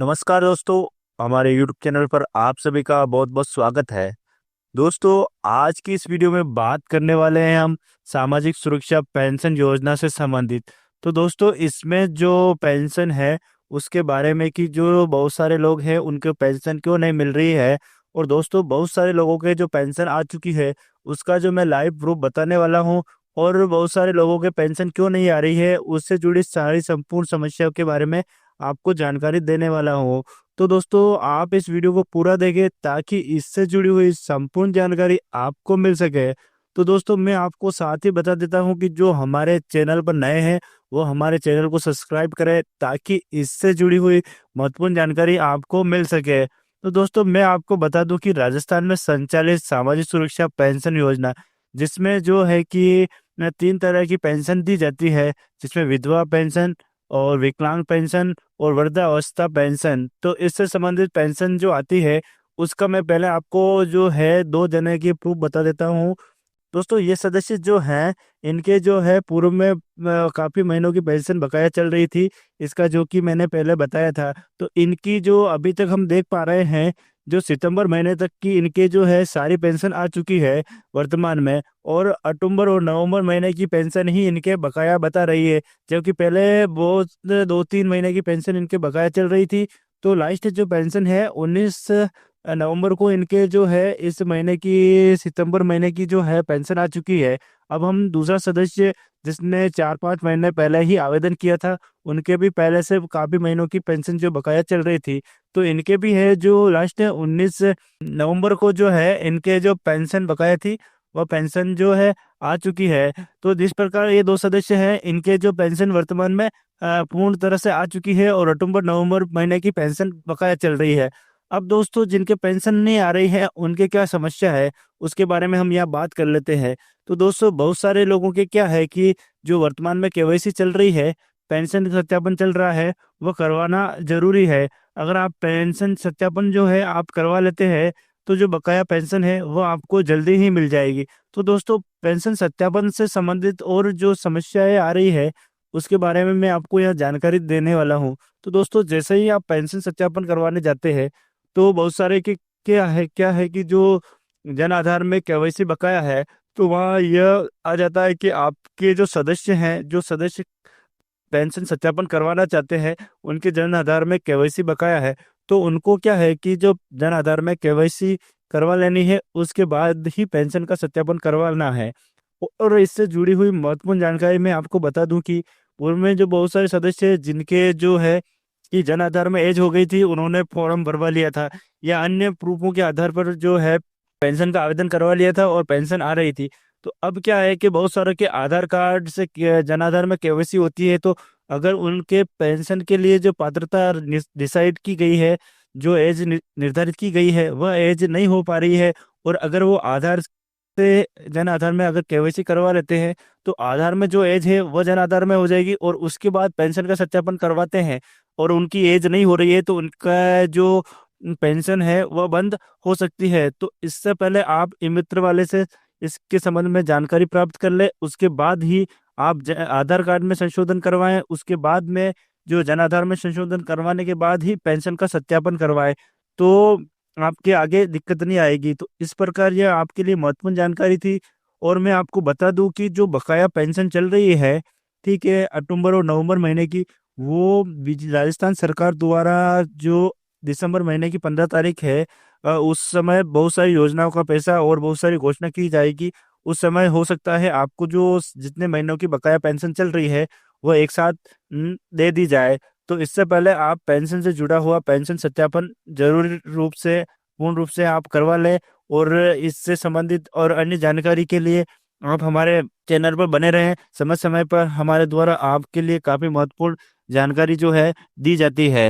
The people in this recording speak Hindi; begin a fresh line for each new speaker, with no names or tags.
नमस्कार दोस्तों। हमारे YouTube चैनल पर आप सभी का बहुत बहुत स्वागत है। दोस्तों, आज की इस वीडियो में बात करने वाले हैं हम सामाजिक सुरक्षा पेंशन योजना से संबंधित। तो दोस्तों, इसमें जो पेंशन है उसके बारे में कि जो बहुत सारे लोग हैं उनके पेंशन क्यों नहीं मिल रही है, और दोस्तों बहुत सारे लोगों के जो पेंशन आ चुकी है उसका जो मैं लाइव प्रूफ बताने वाला हूँ, और बहुत सारे लोगों के पेंशन क्यों नहीं आ रही है उससे जुड़ी सारी संपूर्ण समस्याओं के बारे में आपको जानकारी देने वाला हूँ। तो दोस्तों, आप इस वीडियो को पूरा देखें ताकि इससे जुड़ी हुई संपूर्ण जानकारी आपको मिल सके। तो दोस्तों, मैं आपको साथ ही बता देता हूं कि जो हमारे चैनल पर नए हैं वो हमारे चैनल को सब्सक्राइब करें ताकि इससे जुड़ी हुई महत्वपूर्ण जानकारी आपको मिल सके। तो दोस्तों, मैं आपको बता दूं कि राजस्थान में संचालित सामाजिक सुरक्षा पेंशन योजना, जिसमें जो है कि 3 तरह की पेंशन दी जाती है, जिसमें विधवा पेंशन और विकलांग पेंशन और वृद्धावस्था पेंशन। तो इससे संबंधित पेंशन जो आती है उसका मैं पहले आपको जो है 2 जने की प्रूफ बता देता हूँ। दोस्तों, ये सदस्य जो हैं इनके जो है पूर्व में काफी महीनों की पेंशन बकाया चल रही थी, इसका जो कि मैंने पहले बताया था। तो इनकी जो अभी तक हम देख पा रहे हैं, जो सितंबर महीने तक की इनके जो है सारी पेंशन आ चुकी है वर्तमान में, और अक्टूबर और नवंबर महीने की पेंशन ही इनके बकाया बता रही है, जबकि पहले बहुत 2-3 महीने की पेंशन इनके बकाया चल रही थी। तो लास्ट जो पेंशन है 19 नवंबर को इनके जो है इस महीने की सितंबर महीने की जो है पेंशन आ चुकी है। अब हम दूसरा सदस्य जिसने 4-5 महीने पहले ही आवेदन किया था, उनके भी पहले से काफी महीनों की पेंशन जो बकाया चल रही थी, तो इनके भी है जो लास्ट 19 नवंबर को जो है इनके जो पेंशन बकाया थी वह पेंशन जो है आ चुकी है। तो जिस प्रकार ये 2 सदस्य हैं इनके जो पेंशन वर्तमान में पूर्ण तरह से आ चुकी है, और अक्टूबर नवंबर महीने की पेंशन बकाया चल रही है। अब दोस्तों, जिनके पेंशन नहीं आ रही है उनके क्या समस्या है उसके बारे में हम यहाँ बात कर लेते हैं। तो दोस्तों, बहुत सारे लोगों के क्या है कि जो वर्तमान में केवाईसी चल रही है, पेंशन सत्यापन चल रहा है, वो करवाना जरूरी है। अगर आप पेंशन सत्यापन जो है आप करवा लेते हैं तो जो बकाया पेंशन है वो आपको जल्दी ही मिल जाएगी। तो दोस्तों, पेंशन सत्यापन से संबंधित और जो समस्याएं आ रही है उसके बारे में मैं आपको यह जानकारी देने वाला हूँ। तो दोस्तों, जैसे ही आप पेंशन सत्यापन करवाने जाते हैं तो बहुत सारे के क्या है कि जो जन आधार में केवाईसी बकाया है, तो वहाँ यह आ जाता है कि आपके जो सदस्य हैं, जो सदस्य पेंशन सत्यापन करवाना चाहते हैं, उनके जन आधार में केवाईसी बकाया है, तो उनको क्या है कि जो जन आधार में केवाईसी करवा लेनी है उसके बाद ही पेंशन का सत्यापन करवाना है। और इससे जुड़ी हुई महत्वपूर्ण जानकारी मैं आपको बता दूं कि पूर्व में जो बहुत सारे सदस्य हैं, जिनके जो है कि जन आधार में एज हो गई थी, उन्होंने फॉर्म भरवा लिया था या अन्य प्रूफों के आधार पर जो है पेंशन का आवेदन करवा लिया था और पेंशन आ रही थी। तो अब क्या है कि बहुत सारे के आधार कार्ड से जन आधार में केवाईसी होती है, तो अगर उनके पेंशन के लिए जो पात्रता डिसाइड की गई है, जो एज निर्धारित की गई है, वह एज नहीं हो पा रही है, और अगर वो आधार से जन आधार में अगर केवाईसी करवा लेते हैं तो आधार में जो एज है वह जन आधार में हो जाएगी, और उसके बाद पेंशन का सत्यापन करवाते हैं और उनकी एज नहीं हो रही है तो उनका जो पेंशन है वह बंद हो सकती है। तो इससे पहले आप ई मित्र वाले से इसके संबंध में जानकारी प्राप्त कर ले, उसके बाद ही आप आधार कार्ड में संशोधन करवाएं, उसके बाद में जो जन आधार में संशोधन करवाने के बाद ही पेंशन का सत्यापन करवाएं, तो आपके आगे दिक्कत नहीं आएगी। तो इस प्रकार यह आपके लिए महत्वपूर्ण जानकारी थी। और मैं आपको बता दूं कि जो बकाया पेंशन चल रही है, ठीक है, अक्टूबर और नवंबर महीने की, वो राजस्थान सरकार द्वारा जो दिसंबर महीने की 15 तारीख है, उस समय बहुत सारी योजनाओं का पैसा और बहुत सारी घोषणा की जाएगी। उस समय हो सकता है आपको जो जितने महीनों की बकाया पेंशन चल रही है वह एक साथ दे दी जाए। तो इससे पहले आप पेंशन से जुड़ा हुआ पेंशन सत्यापन जरूरी रूप से पूर्ण रूप से आप करवा लें। और इससे संबंधित और अन्य जानकारी के लिए आप हमारे चैनल पर बने रहें। समय समय पर हमारे द्वारा आपके लिए काफी महत्वपूर्ण जानकारी जो है दी जाती है।